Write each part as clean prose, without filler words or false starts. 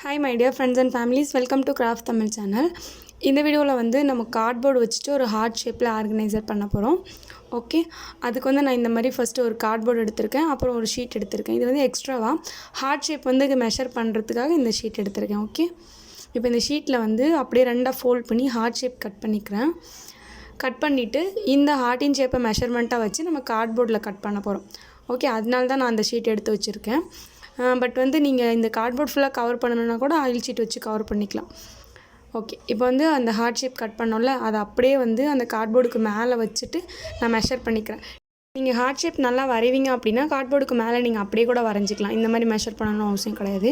Hi my dear friends and families, welcome to Craft Tamil channel. இந்த வீடியோவில் வந்து நம்ம கார்ட்போர்டு வச்சுட்டு ஒரு ஹார்ட் ஷேப்பில் ஆர்கனைசர் பண்ண போகிறோம். ஓகே, அதுக்கு வந்து நான் இந்த மாதிரி ஃபஸ்ட்டு ஒரு கார்ட்போர்டு எடுத்திருக்கேன், அப்புறம் ஒரு ஷீட் எடுத்திருக்கேன். இது வந்து எக்ஸ்ட்ராவாக ஹார்ட் ஷேப் வந்து மெஷர் பண்ணுறதுக்காக இந்த ஷீட் எடுத்திருக்கேன். ஓகே, இப்போ இந்த ஷீட்டில் வந்து அப்படியே ரெண்டாக ஃபோல்ட் பண்ணி ஹார்ட் ஷேப் கட் பண்ணிக்கிறேன். கட் பண்ணிவிட்டு இந்த ஹார்ட்டின் ஷேப்பை மெஷர்மெண்ட்டாக வச்சு நம்ம கார்ட்போர்டில் கட் பண்ண போகிறோம். ஓகே, அதனால தான் நான் அந்த ஷீட் எடுத்து வச்சுருக்கேன். பட் வந்து நீங்கள் இந்த கார்ட்போர்ட் ஃபுல்லாக கவர் பண்ணணுன்னா கூட ஆயில் ஷீட் வச்சு கவர் பண்ணிக்கலாம். ஓகே, இப்போ வந்து அந்த ஹார்ட் ஷேப் கட் பண்ணோம்ல, அதை அப்படியே வந்து அந்த கார்ட்போர்டுக்கு மேலே வச்சுட்டு நான் மெஷர் பண்ணிக்கிறேன். நீங்கள் ஹார்ட் ஷேப் நல்லா வரைவீங்க அப்படின்னா கார்ட்போர்டுக்கு மேலே நீங்கள் அப்படியே கூட வரைஞ்சிக்கலாம். இந்த மாதிரி மெஷர் பண்ணணும் அவசியம் கிடையாது.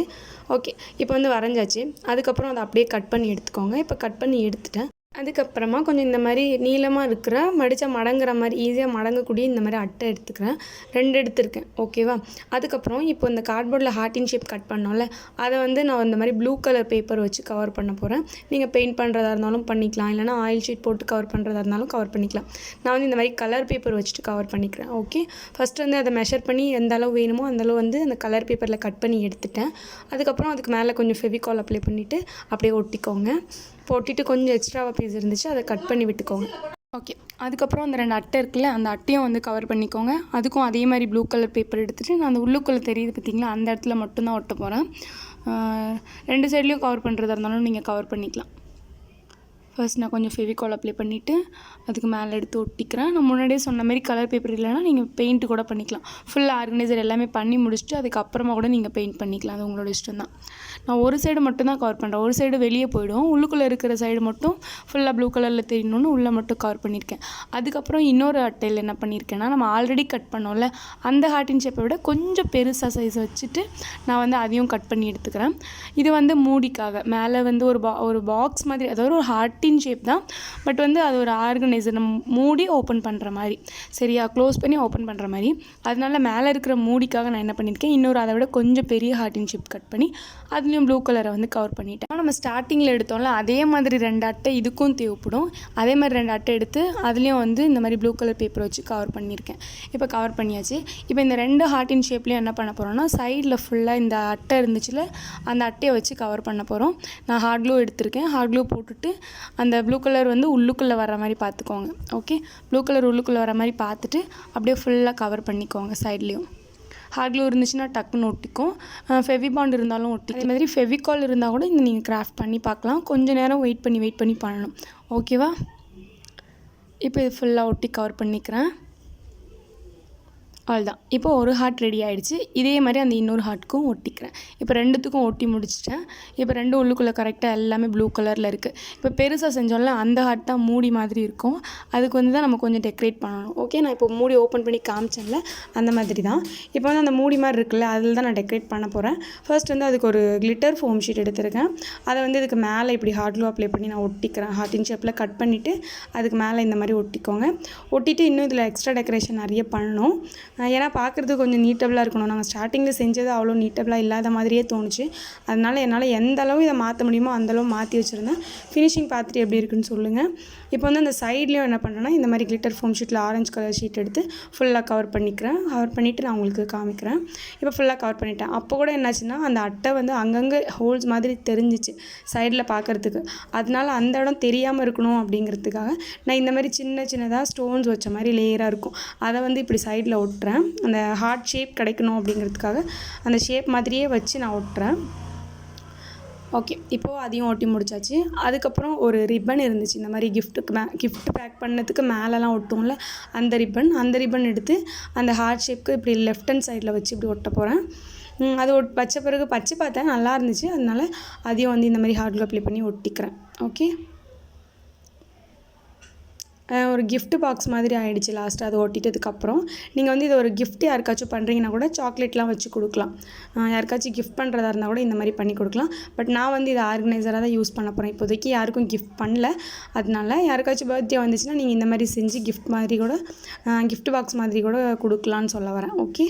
ஓகே, இப்போ வந்து வரைஞ்சாச்சு. அதுக்கப்புறம் அதை அப்படியே கட் பண்ணி எடுத்துக்கோங்க. இப்போ கட் பண்ணி எடுத்துட்டேன். அதுக்கப்புறமா கொஞ்சம் இந்த மாதிரி நீளமாக இருக்கிற மடித்தா மடங்குற மாதிரி ஈஸியாக மடங்கக்கூடிய இந்த மாதிரி அட்டை எடுத்துக்கிறேன். 2 எடுத்திருக்கேன். ஓகேவா? அதுக்கப்புறம் இப்போ இந்த கார்ட்போர்டில் ஹார்ட்டின் ஷேப் கட் பண்ணோம்ல, அதை வந்து நான் இந்த மாதிரி ப்ளூ கலர் பேப்பர் வச்சு கவர் பண்ண போகிறேன். நீங்கள் பெயிண்ட் பண்ணுறதா இருந்தாலும் பண்ணிக்கலாம், இல்லைனா ஆயில் ஷீட் போட்டு கவர் பண்ணுறதா இருந்தாலும் கவர் பண்ணிக்கலாம். நான் வந்து இந்த மாதிரி கலர் பேப்பர் வச்சுட்டு கவர் பண்ணிக்கிறேன். ஓகே, ஃபஸ்ட்டு வந்து அதை மெஷர் பண்ணி எந்த அளவு வேணுமோ அந்தளவு வந்து அந்த கலர் பேப்பரில் கட் பண்ணி எடுத்துட்டேன். அதுக்கப்புறம் அதுக்கு மேலே கொஞ்சம் ஃபெவிகால் அப்ளை பண்ணிவிட்டு அப்படியே ஒட்டிக்கோங்க. போட்டிட்டு கொஞ்சம் எக்ஸ்ட்ராவாக பீஸ் இருந்துச்சு, அதை கட் பண்ணி விட்டுக்கோங்க. ஓகே, அதுக்கப்புறம் அந்த 2 அட்டை இருக்குல்ல, அந்த அட்டையும் வந்து கவர் பண்ணிக்கோங்க. அதுக்கும் அதே மாதிரி ப்ளூ கலர் பேப்பர் எடுத்துகிட்டு நான் அந்த உள்ளுக்குள்ளே தெரியுது பார்த்திங்களா, அந்த இடத்துல மட்டும்தான் ஒட்ட போகிறேன். 2 சைட்லேயும் கவர் பண்ணுறதா இருந்தாலும் நீங்கள் கவர் பண்ணிக்கலாம். ஃபர்ஸ்ட் நான் கொஞ்சம் ஃபெவிகால் அப்ளை பண்ணிவிட்டு அதுக்கு மேலே எடுத்து ஒட்டிக்கிறேன். நான் முன்னாடியே சொன்ன மாதிரி கலர் பேப்பர் இல்லைனா நீங்கள் பெயிண்ட் கூட பண்ணிக்கலாம். ஃபுல் ஆர்கனைசர் எல்லாமே பண்ணி முடிச்சுட்டு அதுக்கப்புறமா கூட நீங்கள் பெயிண்ட் பண்ணிக்கலாம். அது உங்களோட இஷ்டம் தான். நான் ஒரு சைடு மட்டும் தான் கவர் பண்ணுறேன். ஒரு சைடு வெளியே போய்டும். உள்ளுக்குள்ளே இருக்கிற சைடு மட்டும் ஃபுல்லாக ப்ளூ கலரில் தெரியணுன்னு உள்ளே மட்டும் கவர் பண்ணியிருக்கேன். அதுக்கப்புறம் இன்னொரு அட்டையில் என்ன பண்ணியிருக்கேன்னா, நம்ம ஆல்ரெடி கட் பண்ணோம்ல அந்த ஹார்ட்டின் ஷேப்பை விட கொஞ்சம் பெருசாக சைஸ் வச்சுட்டு நான் வந்து அதையும் கட் பண்ணி எடுத்துக்கிறேன். இது வந்து மூடிக்காக மேலே வந்து ஒரு பாக்ஸ் மாதிரி, அதாவது ஒரு ஹார்ட்டின் ஷேப் தான், பட் வந்து அது ஒரு ஆர்கனைசர் மூடி ஓப்பன் பண்ணுற மாதிரி, சரியா, க்ளோஸ் பண்ணி ஓப்பன் பண்ணுற மாதிரி. அதனால மேலே இருக்கிற மூடிக்காக நான் என்ன பண்ணியிருக்கேன், இன்னொரு அதை விட கொஞ்சம் பெரிய ஹார்ட்டின் ஷேப் கட் பண்ணி அதுலேயும் ப்ளூ கலரை வந்து கவர் பண்ணிட்டேன். நம்ம ஸ்டார்டிங்கில் எடுத்தோம்ல அதே மாதிரி 2 அட்டை இதுக்கும் தேவைப்படும். அதே மாதிரி 2 அட்டை எடுத்து அதுலேயும் வந்து இந்த மாதிரி ப்ளூ கலர் பேப்பர் வச்சு கவர் பண்ணியிருக்கேன். இப்போ கவர் பண்ணியாச்சு. இப்போ இந்த 2 ஹார்ட்டின் ஷேப்லேயும் என்ன பண்ண போகிறோம்னா, சைடில் ஃபுல்லாக இந்த அட்டை இருந்துச்சுல அந்த அட்டையை வச்சு கவர் பண்ண போகிறோம். நான் ஹார்ட் க்ளூ எடுத்திருக்கேன். ஹார்ட் க்ளூ போட்டுட்டு அந்த ப்ளூ கலர் வந்து உள்ளுக்குள்ளே வர மாதிரி பார்த்துக்கோங்க. ஓகே, ப்ளூ கலர் உள்ளுக்குள்ளே வர மாதிரி பார்த்துட்டு அப்படியே ஃபுல்லாக கவர் பண்ணிக்கோங்க. சைட்லேயும் ஹார்ட் க்ளூ இருந்துச்சுன்னா டக்குன்னு ஒட்டிக்கும். ஃபெவிபாண்ட் இருந்தாலும் ஒட்டிக்கும். அதே மாதிரி ஃபெவிகால் இருந்தால் கூட இந்த நீங்கள் கிராஃப்ட் பண்ணி பார்க்கலாம். கொஞ்சம் நேரம் வெயிட் பண்ணி பண்ணணும். ஓகேவா? இப்போ இது ஃபுல்லாக ஒட்டி கவர் பண்ணிக்கிறேன். அவ்வளோதான். இப்போ ஒரு ஹார்ட் ரெடி ஆகிடுச்சு. இதே மாதிரி அந்த இன்னொரு ஹார்ட்டுக்கும் ஒட்டிக்கிறேன். இப்போ 2த்துக்கும் ஒட்டி முடிச்சிட்டேன். இப்போ 2 உள்ளுக்குள்ளே கரெக்டாக எல்லாமே ப்ளூ கலரில் இருக்குது. இப்போ பெருசாக செஞ்சோம்ல அந்த ஹார்ட் தான் மூடி மாதிரி இருக்கும். அதுக்கு வந்து தான் நம்ம கொஞ்சம் டெக்கரேட் பண்ணணும். ஓகே, நான் இப்போ மூடி ஓப்பன் பண்ணி காமிச்சேன்ல அந்த மாதிரி தான். இப்போ வந்து அந்த மூடி மாதிரி இருக்குல்ல, அதில் தான் நான் டெக்கரேட் பண்ண போகிறேன். ஃபர்ஸ்ட் வந்து அதுக்கு ஒரு கிளிட்டர் ஃபோம் ஷீட் எடுத்துருக்கேன். அதை வந்து இதுக்கு மேலே இப்படி ஹார்ட் க்ளூ அப்ளை பண்ணி நான் ஒட்டிக்கிறேன். ஹார்ட்டின் ஷேப்பில் கட் பண்ணிவிட்டு அதுக்கு மேலே இந்த மாதிரி ஒட்டிக்கோங்க. ஒட்டிட்டு இன்னும் இதில் எக்ஸ்ட்ரா டெக்கரேஷன் நிறைய பண்ணணும். ஏன்னா பார்க்குறதுக்கு கொஞ்சம் நீட்டபிளாக இருக்கணும். நம்ம ஸ்டார்டிங்கில் செஞ்சது அவ்வளோ நீட்டபிளாக இல்லாத மாதிரியே தோணுச்சு. அதனால் என்னால் எந்த அளவு இதை மாற்ற முடியுமோ அந்தளவு மாற்றி வச்சுருந்தேன். ஃபினிஷிங் பார்த்துட்டு எப்படி இருக்குன்னு சொல்லுங்கள். இப்போ வந்து அந்த சைட்லேயும் என்ன பண்ணுறேன்னா, இந்த மாதிரி கிளிட்டர் ஃபோம் ஷீட்டில் ஆரஞ்சு கலர் ஷீட் எடுத்து ஃபுல்லாக கவர் பண்ணிக்கிறேன். கவர் பண்ணிவிட்டு நான் உங்களுக்கு காமிக்கிறேன். இப்போ ஃபுல்லாக கவர் பண்ணிட்டேன். அப்போ கூட என்னாச்சுன்னா, அந்த அட்டை வந்து அங்கங்கே ஹோல்ஸ் மாதிரி தெரிஞ்சிச்சு சைடில் பார்க்குறதுக்கு. அதனால அந்த இடம் தெரியாமல் இருக்கணும் அப்படிங்கிறதுக்காக நான் இந்த மாதிரி சின்னதாக ஸ்டோன்ஸ் வச்ச மாதிரி லேயராக இருக்கும், அதை வந்து இப்படி சைடில் ஒட்டுறேன். அந்த ஹார்ட் ஷேப் கிடைக்கணும் அப்படிங்கிறதுக்காக அந்த ஷேப் மாதிரியே வச்சு நான் ஒட்டுறேன். ஓகே, இப்போது அதையும் ஒட்டி முடிச்சாச்சு. அதுக்கப்புறம் ஒரு ரிப்பன் இருந்துச்சு, இந்த மாதிரி கிஃப்ட் பேக் பண்ணதுக்கு மேலெலாம் ஒட்டும்ல அந்த ரிப்பன் எடுத்து அந்த ஹார்ட் ஷேப்க்கு இப்படி லெஃப்ட் ஹேண்ட் சைடில் வச்சு இப்படி ஒட்ட போகிறேன். அது வச்ச பிறகு பச்சை பார்த்தேன், நல்லா இருந்துச்சு. அதனால அதையும் வந்து இந்த மாதிரி ஹார்ட் க்ளூ அப்ளை பண்ணி ஒட்டிக்கிறேன். ஓகே, ஒரு கிஃப்ட் பாக்ஸ் மாதிரி ஆகிடுச்சு லாஸ்ட்டு அது ஒட்டிட்டதுக்கப்புறம். நீங்கள் வந்து இதை ஒரு கிஃப்ட் யாருக்காச்சும் பண்ணுறீங்கன்னா கூட சாக்லேட்லாம் வச்சு கொடுக்கலாம். யாருக்காச்சும் கிஃப்ட் பண்ணுறதா இருந்தால் கூட இந்த மாதிரி பண்ணி கொடுக்கலாம். பட் நான் வந்து இதை ஆர்கனைசராக தான் யூஸ் பண்ண போகிறேன். இப்போதைக்கு யாருக்கும் கிஃப்ட் பண்ணல. அதனால யாருக்காச்சும் பர்த்டே வந்துச்சுன்னா நீங்கள் இந்த மாதிரி செஞ்சு கிஃப்ட் பாக்ஸ் மாதிரி கூட கொடுக்கலான்னு சொல்ல வரேன். ஓகே,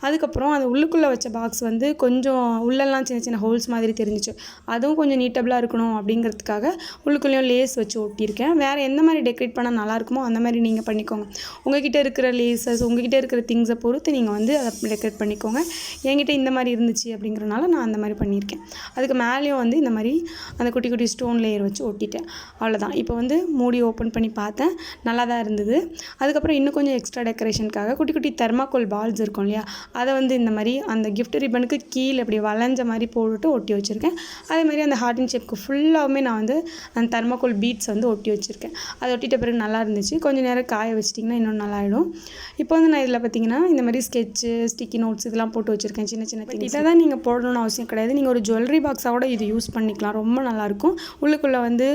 அதுக்கப்புறம் அந்த உள்ளுக்குள்ளே வச்ச பாக்ஸ் வந்து கொஞ்சம் உள்ளெல்லாம் சின்ன சின்ன ஹோல்ஸ் மாதிரி தெரிஞ்சிச்சு. அதுவும் கொஞ்சம் நீட்டபிளாக இருக்கணும் அப்படிங்கிறதுக்காக உள்ளுக்குள்ளேயும் லேஸ் வச்சு ஒட்டியிருக்கேன். வேறு எந்த மாதிரி டெக்கரேட் பண்ணால் நல்லாயிருக்குமோ அந்த மாதிரி நீங்கள் பண்ணிக்கோங்க. உங்கள்கிட்ட இருக்கிற லேசஸ், உங்கள்கிட்ட இருக்கிற திங்ஸை பொறுத்து நீங்கள் வந்து அதை டெக்கரேட் பண்ணிக்கோங்க. என்கிட்ட இந்த மாதிரி இருந்துச்சு அப்படிங்கிறனால நான் அந்த மாதிரி பண்ணியிருக்கேன். அதுக்கு மேலேயும் வந்து இந்த மாதிரி அந்த குட்டி குட்டி ஸ்டோன் லேயர் வச்சு ஒட்டிட்டேன். அவ்வளோதான். இப்போ வந்து மூடி ஓப்பன் பண்ணி பார்த்தேன், நல்லா தான் இருந்தது. அதுக்கப்புறம் இன்னும் கொஞ்சம் எக்ஸ்ட்ரா டெக்கரேஷனுக்காக குட்டி குட்டி தெர்மாக்கோல் பால்ஸ் இருக்கும் இல்லையா, அதை வந்து இந்த மாதிரி அந்த கிஃப்ட் ரிப்பனுக்கு கீழே இப்படி வளைஞ்ச மாதிரி போட்டு ஒட்டி வச்சுருக்கேன். அதே மாதிரி அந்த ஹார்ட் அண்ட் ஷேப்க்கு ஃபுல்லாகவுமே நான் வந்து அந்த தெர்மாக்கோல் பீட்ஸ் வந்து ஒட்டி வச்சுருக்கேன். அதை ஒட்டிட்ட பிறகு நல்லா இருந்துச்சு. கொஞ்சம் நேரம் காய வச்சிட்டிங்கன்னா இன்னும் நல்லாயிடும். இப்போ வந்து நான் இதில் பார்த்தீங்கன்னா இந்த மாதிரி ஸ்கெட்சு, ஸ்டிக்கி நோட்ஸ் இதெல்லாம் போட்டு வச்சுருக்கேன். சின்ன சின்ன திங்ஸ். இதை தான் நீங்கள் போடணும்னு அவசியம் கிடையாது. நீங்கள் ஒரு ஜுவல்லரி பாக்ஸாக இது யூஸ் பண்ணிக்கலாம். ரொம்ப நல்லாயிருக்கும். உள்ளுக்குள்ளே வந்து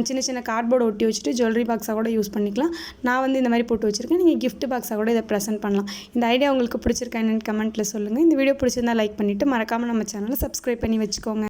சின்ன சின்ன கார்ட்போர்டு ஒட்டி வச்சுட்டு ஜுவல்லரி பாக்ஸாக கூட யூஸ் பண்ணிக்கலாம். நான் வந்து இந்த மாதிரி போட்டு வச்சுருக்கேன். நீங்கள் கிஃப்ட் பாக்ஸாக கூட இதை ப்ரெசென்ட் பண்ணலாம். இந்த ஐடியா உங்களுக்கு பிடிச்சிருக்கா என்னன்னு கமெண்ட்டில் சொல்லுங்கள். இந்த வீடியோ பிடிச்சிருந்தா லைக் பண்ணிவிட்டு மறக்காமல் நம்ம சேனலை சப்ஸ்கிரைப் பண்ணி வச்சுக்கோங்க.